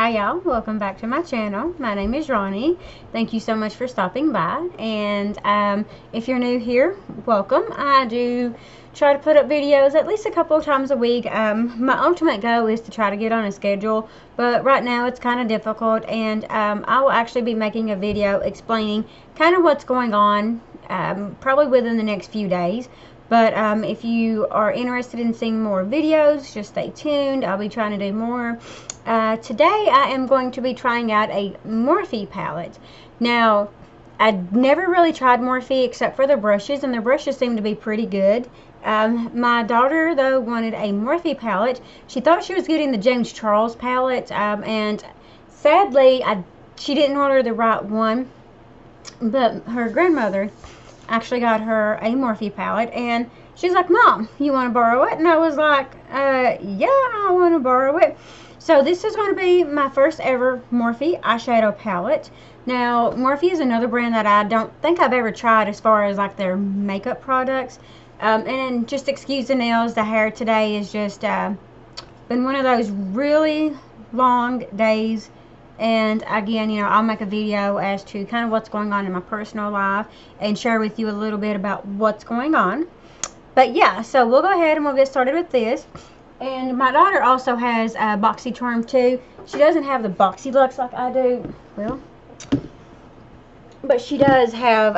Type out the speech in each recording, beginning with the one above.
Hi y'all, welcome back to my channel. My name is Ronni. Thank you so much for stopping by, and if you're new here, welcome. I do try to put up videos at least a couple of times a week. My ultimate goal is to try to get on a schedule, but right now it's kind of difficult, and I will actually be making a video explaining kind of what's going on probably within the next few days. But if you are interested in seeing more videos, just stay tuned. I'll be trying to do more. Today I am going to be trying out a Morphe palette. Now, I'd never really tried Morphe except for the brushes, and the brushes seem to be pretty good. My daughter, though, wanted a Morphe palette. She thought she was getting the James Charles palette, and sadly, she didn't order the right one. But her grandmother actually got her a Morphe palette, and she's like, "Mom, you want to borrow it?" And I was like, yeah, I want to borrow it. So this is going to be my first ever Morphe eyeshadow palette. Now, Morphe is another brand that I don't think I've ever tried as far as like their makeup products. And just excuse the nails, the hair today is just been one of those really long days. And again, you know, I'll make a video as to kind of what's going on in my personal life and share with you a little bit about what's going on. But yeah, so we'll go ahead and we'll get started with this. And my daughter also has a BoxyCharm too. She doesn't have the Boxy looks like I do. Well, but she does have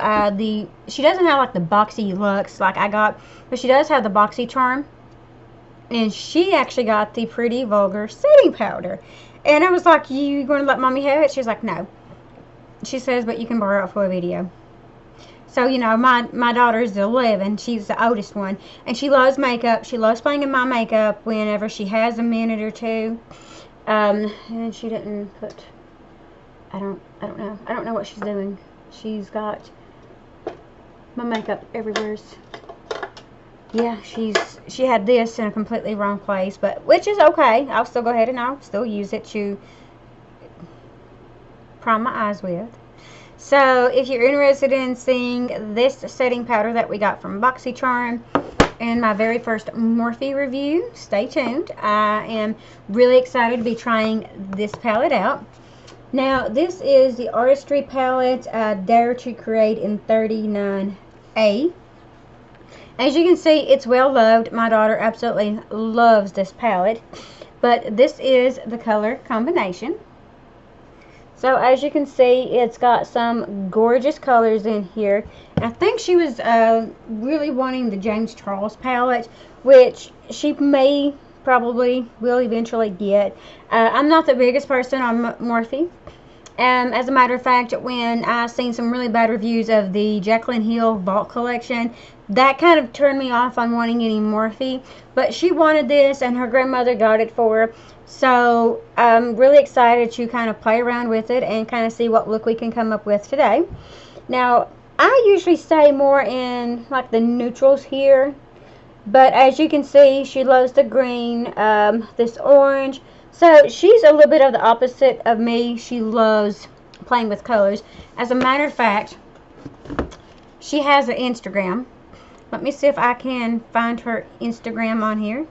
she doesn't have like the Boxy looks like I got, but she does have the BoxyCharm. And she actually got the Pretty Vulgar setting powder. And I was like, "You going to let mommy have it?" She's like, "No." She says, "But you can borrow it for a video." So, you know, my daughter's 11. She's the oldest one. And she loves makeup. She loves playing in my makeup whenever she has a minute or two. And she didn't put, I don't know. I don't know what she's doing. She's got my makeup everywhere. Yeah, she had this in a completely wrong place, but which is okay. I'll still go ahead and I'll still use it to prime my eyes with. So if you're interested in seeing this setting powder that we got from BoxyCharm and my very first Morphe review, stay tuned. I am really excited to be trying this palette out. Now, this is the Artistry palette, Dare to Create in 39A. As you can see, it's well loved. My daughter absolutely loves this palette. But this is the color combination. So as you can see, it's got some gorgeous colors in here. And I think she was really wanting the James Charles palette, which she probably will eventually get. I'm not the biggest person on Morphe. As a matter of fact, when I seen some really bad reviews of the Jaclyn Hill Vault collection, that kind of turned me off on wanting any Morphe. But she wanted this, and her grandmother got it for her. So I'm really excited to kind of play around with it and kind of see what look we can come up with today. Now, I usually stay more in like the neutrals here. But as you can see, she loves the green, this orange. So she's a little bit of the opposite of me. She loves playing with colors. As a matter of fact, she has an Instagram. Let me see if I can find her Instagram on here.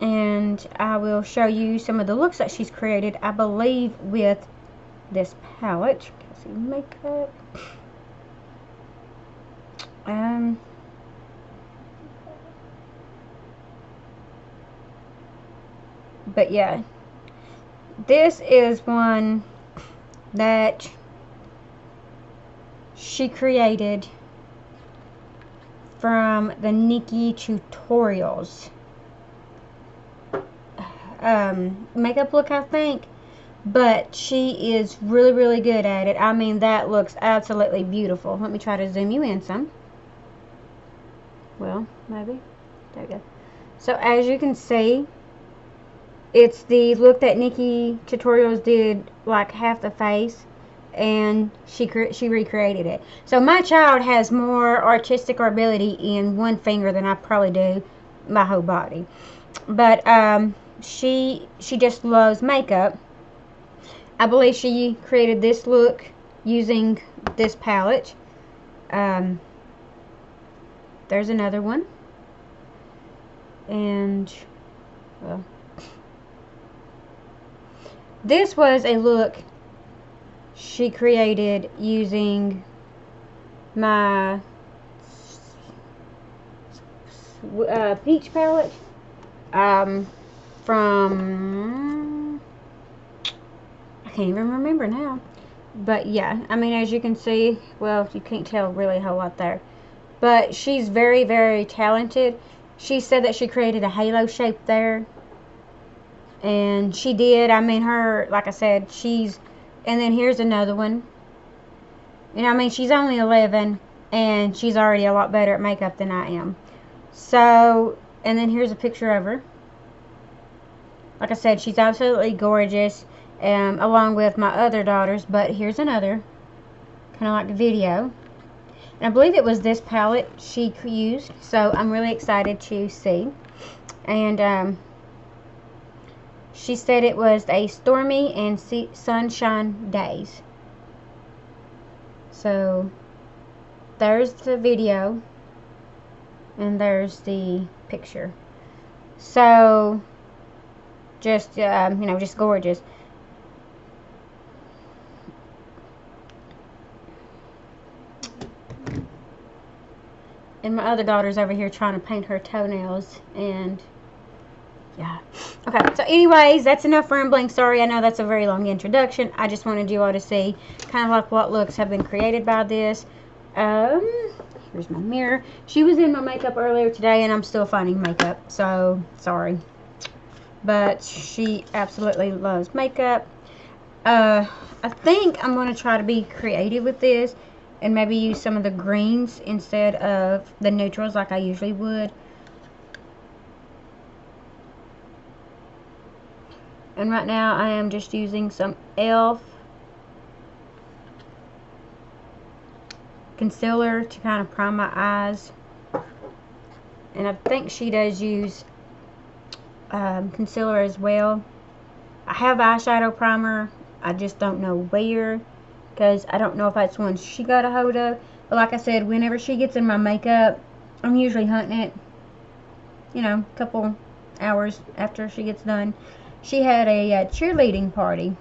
And I will show you some of the looks that she's created, I believe, with this palette. Let's see, makeup. But yeah, this is one that she created from the Nikki tutorials makeup look, I think. But she is really, really good at it. I mean, that looks absolutely beautiful. Let me try to zoom you in some. Well, maybe. There we go. So as you can see, it's the look that Nikki Tutorials did like half the face, and she recreated it. So my child has more artistic ability in one finger than I probably do my whole body. But she just loves makeup. I believe she created this look using this palette. There's another one. And well, this was a look she created using my peach palette from, I can't even remember now, but yeah, I mean, as you can see, well, you can't tell really a whole lot there, but she's very, very talented. She said that she created a halo shape there, and she did. I mean, her, like I said, she's, and then here's another one. And I mean, she's only 11, and she's already a lot better at makeup than I am. So, and then here's a picture of her. Like I said, she's absolutely gorgeous, along with my other daughters. But here's another, kind of like the video. And I believe it was this palette she used. So I'm really excited to see. And she said it was a stormy and sunshine days. So there's the video. And there's the picture. So just, you know, just gorgeous. And my other daughter's over here trying to paint her toenails. And yeah. Okay, so anyways, that's enough rambling. Sorry, I know that's a very long introduction. I just wanted you all to see kind of like what looks have been created by this. Here's my mirror. She was in my makeup earlier today, and I'm still finding makeup, so sorry. But she absolutely loves makeup. I think I'm going to try to be creative with this and maybe use some of the greens instead of the neutrals like I usually would. And right now I am just using some e.l.f. concealer to kind of prime my eyes. And I think she does use concealer as well. I have eyeshadow primer. I just don't know where, because I don't know if that's one she got a hold of. But like I said, whenever she gets in my makeup, I'm usually hunting it, you know, a couple hours after she gets done. She had a cheerleading party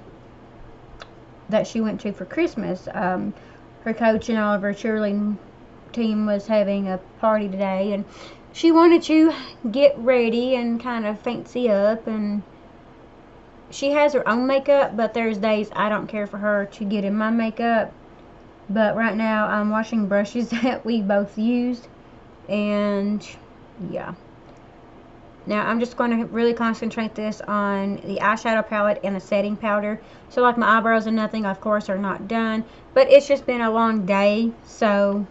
that she went to for Christmas. Her coach and all of her cheerleading team was having a party today, and she wanted to get ready and kind of fancy up, and she has her own makeup, but there's days I don't care for her to get in my makeup. But right now I'm washing brushes that we both used, and yeah. Now I'm just going to really concentrate this on the eyeshadow palette and the setting powder. So like my eyebrows and nothing, of course, are not done. But it's just been a long day, so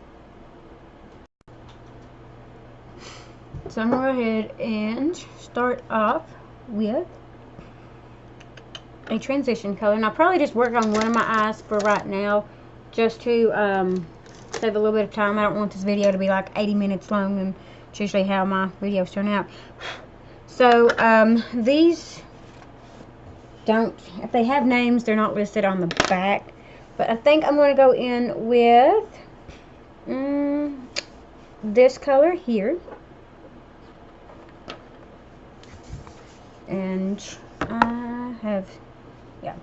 I'm going to go ahead and start off with a transition color. And I'll probably just work on one of my eyes for right now, just to save a little bit of time. I don't want this video to be like 80 minutes long, and it's usually how my videos turn out. So these don't, if they have names, they're not listed on the back. But I think I'm going to go in with this color here. And I have, yeah.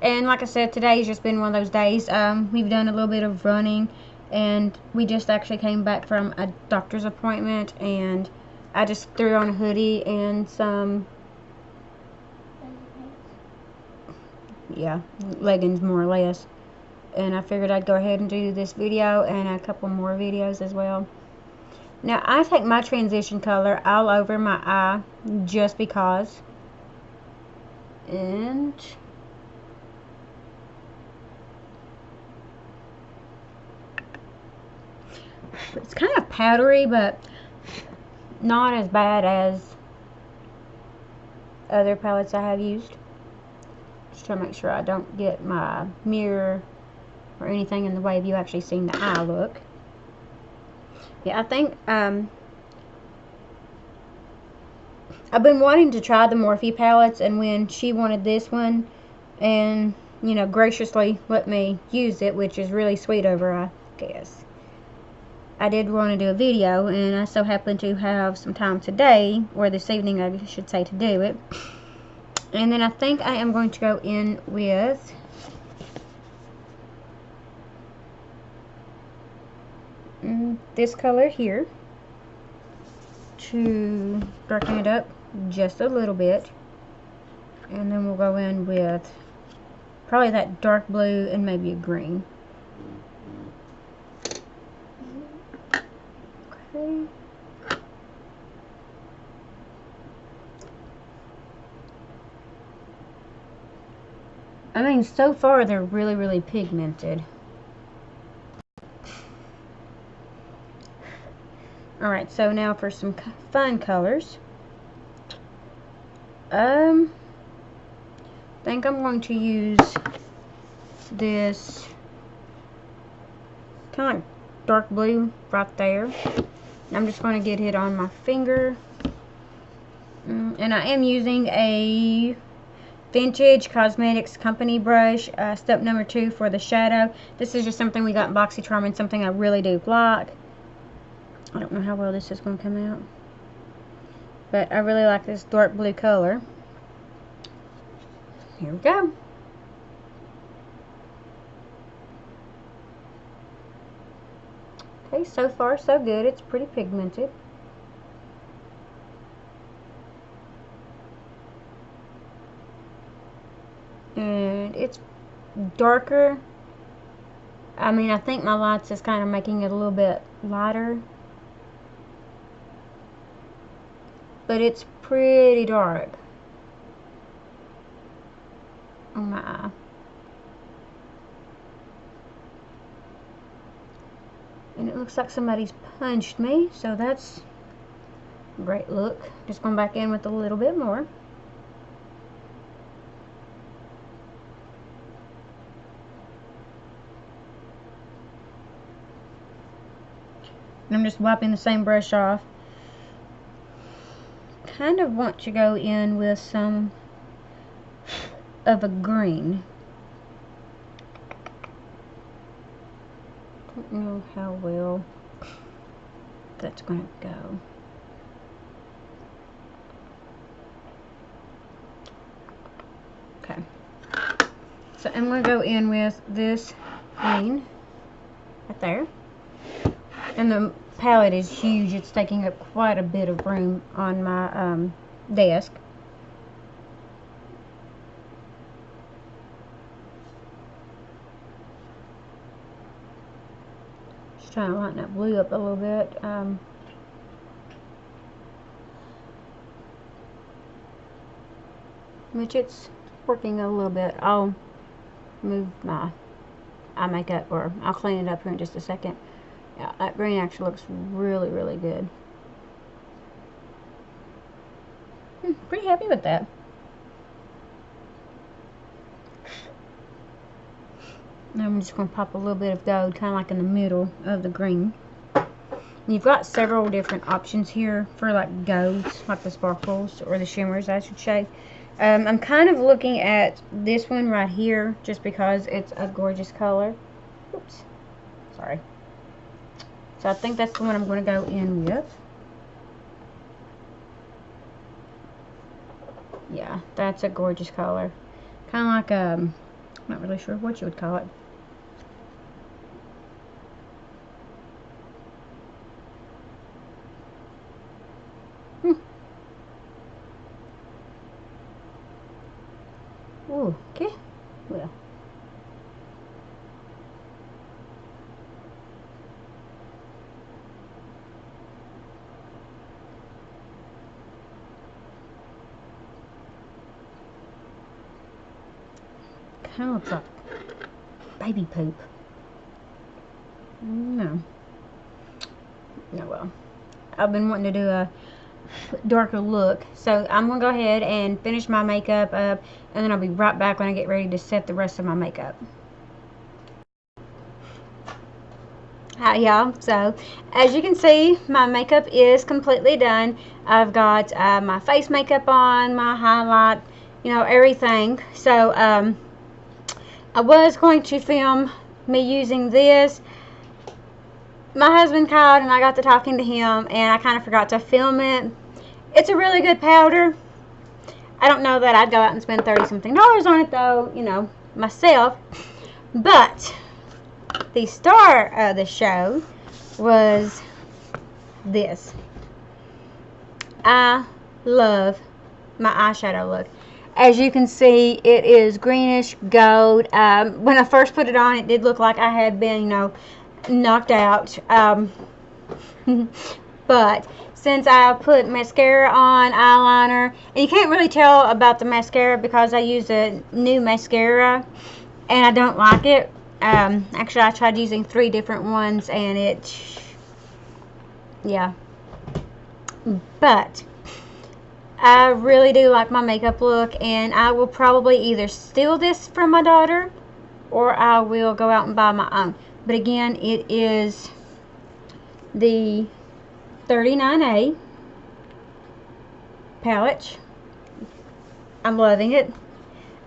And like I said, today's just been one of those days. We've done a little bit of running, and we just actually came back from a doctor's appointment, and I just threw on a hoodie and some, yeah, leggings more or less. And I figured I'd go ahead and do this video and a couple more videos as well. Now I take my transition color all over my eye just because. And it's kind of powdery, but not as bad as other palettes I have used. Just trying to make sure I don't get my mirror or anything in the way of you actually seeing the eye look. Yeah, I think I've been wanting to try the Morphe palettes, and when she wanted this one and, you know, graciously let me use it, which is really sweet of her, I guess, I did want to do a video, and I so happen to have some time today, or this evening I should say, to do it. And then I think I am going to go in with this color here to darken it up just a little bit. And then we'll go in with probably that dark blue and maybe a green. Okay. I mean, so far they're really, really pigmented. Alright, so now for some fun colors. I think I'm going to use this kind of like dark blue right there. I'm just going to get it on my finger. And I am using a Vintage Cosmetics Company brush, step number 2 for the shadow. This is just something we got in BoxyCharm and something I really do like. I don't know how well this is going to come out, but I really like this dark blue color. Here we go. Okay, so far so good. It's pretty pigmented. And it's darker. I mean, I think my lights is kind of making it a little bit lighter, but it's pretty dark on my eye. And it looks like somebody's punched me, so that's a great look. Just going back in with a little bit more. And I'm just wiping the same brush off. Kind of want to go in with some of a green. Don't know how well that's going to go. Okay. So I'm going to go in with this green right there. And the palette is huge. It's taking up quite a bit of room on my desk. Just trying to lighten that blue up a little bit. Which it's working a little bit. I'll move my eye makeup, or I'll clean it up here in just a second. Yeah, that green actually looks really, really good. Pretty happy with that. Now I'm just going to pop a little bit of gold, kind of like in the middle of the green. You've got several different options here for like golds, like the sparkles, or the shimmers, I should say. I'm kind of looking at this one right here, just because it's a gorgeous color. Oops, sorry. So I think that's the one I'm going to go in with. Yeah, that's a gorgeous color. Kind of like, I'm not really sure what you would call it. Ooh, okay, well. Kind of looks like baby poop. No. No, well. I've been wanting to do a darker look, so I'm going to go ahead and finish my makeup up, and then I'll be right back when I get ready to set the rest of my makeup. Hi y'all, so as you can see, my makeup is completely done. I've got my face makeup on, my highlight, you know, everything. So I was going to film me using this. My husband called and I got to talking to him, and I kind of forgot to film it. It's a really good powder. I don't know that I'd go out and spend $30-something on it, though, you know, myself. But the star of the show was this. I love my eyeshadow look. As you can see, it is greenish gold. When I first put it on, it did look like I had been, you know, knocked out. But since I put mascara on, eyeliner, and you can't really tell about the mascara because I use a new mascara and I don't like it. Actually, I tried using 3 different ones and yeah. But I really do like my makeup look, and I will probably either steal this from my daughter or I will go out and buy my own. But again, it is the 39A palette. I'm loving it.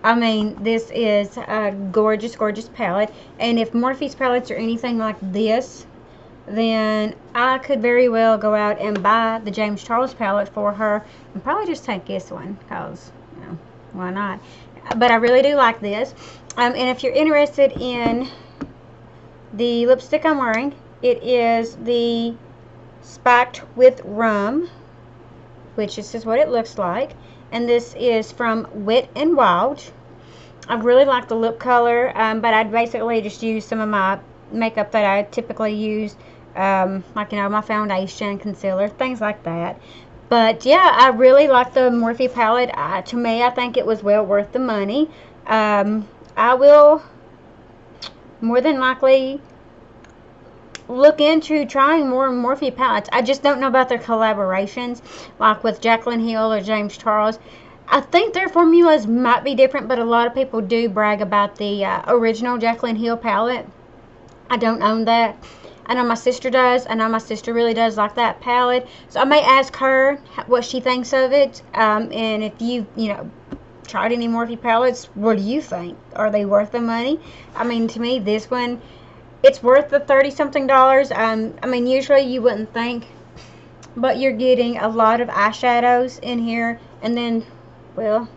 I mean, this is a gorgeous, gorgeous palette. And if Morphe's palettes are anything like this, then I could very well go out and buy the James Charles palette for her and probably just take this one because, you know, why not? But I really do like this. And if you're interested in the lipstick I'm wearing, it is the Spiked with Rum, which this is what it looks like. And this is from Wet n Wild. I really like the lip color, but I'd basically just use some of my makeup that I typically use, like, you know, my foundation, concealer, things like that. But yeah, I really like the Morphe palette. To me, I think it was well worth the money. I will more than likely look into trying more Morphe palettes. I just don't know about their collaborations, like with Jaclyn Hill or James Charles. I think their formulas might be different, but a lot of people do brag about the original Jaclyn Hill palette. I don't own that. I know my sister does. I know my sister really does like that palette. So I may ask her what she thinks of it. And if you know, tried any Morphe palettes, what do you think? Are they worth the money? I mean, to me, this one, it's worth the $30-something. I mean, usually you wouldn't think, but you're getting a lot of eyeshadows in here, and then, well,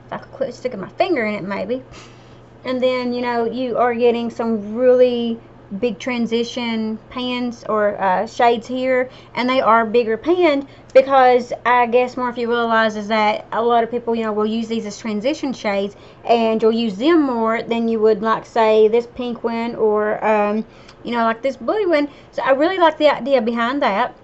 if I could quit sticking my finger in it, maybe. And then, you know, you are getting some really big transition pans or shades here, and they are bigger panned because I guess Morphe realizes that a lot of people, you know, will use these as transition shades, and you'll use them more than you would, like, say, this pink one or you know, like this blue one. So I really like the idea behind that,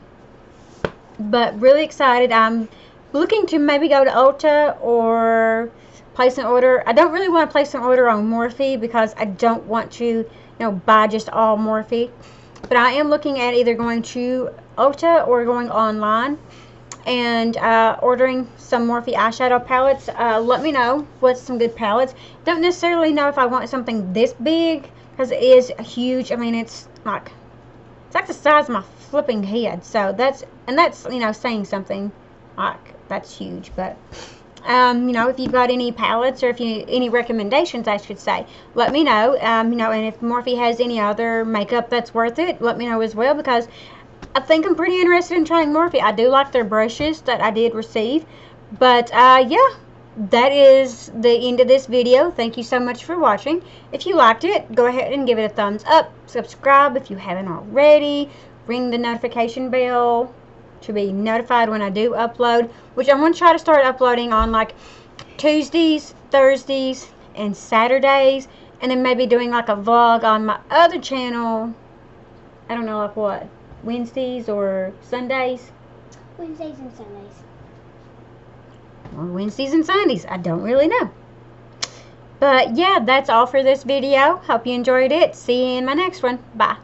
but really excited. I'm looking to maybe go to Ulta or place an order. I don't really want to place an order on Morphe because I don't want to, you know, buy just all Morphe. But I am looking at either going to Ulta or going online and ordering some Morphe eyeshadow palettes. Let me know what's some good palettes. Don't necessarily know if I want something this big because it is huge. I mean, it's like the size of my flipping head. So that's you know, saying something. Like, that's huge. But you know, if you've got any palettes or if you any recommendations, I should say, let me know. You know, and if Morphe has any other makeup that's worth it, let me know as well, because I think I'm pretty interested in trying Morphe. I do like their brushes that I did receive. But yeah, that is the end of this video. Thank you so much for watching. If you liked it, go ahead and give it a thumbs up. Subscribe if you haven't already. Ring the notification bell to be notified when I do upload, which I'm going to try to start uploading on like Tuesdays, Thursdays, and Saturdays, and then maybe doing like a vlog on my other channel. I don't know, like what, Wednesdays or Sundays? Wednesdays and Sundays. Or Wednesdays and Sundays. I don't really know. But yeah, that's all for this video. Hope you enjoyed it. See you in my next one. Bye.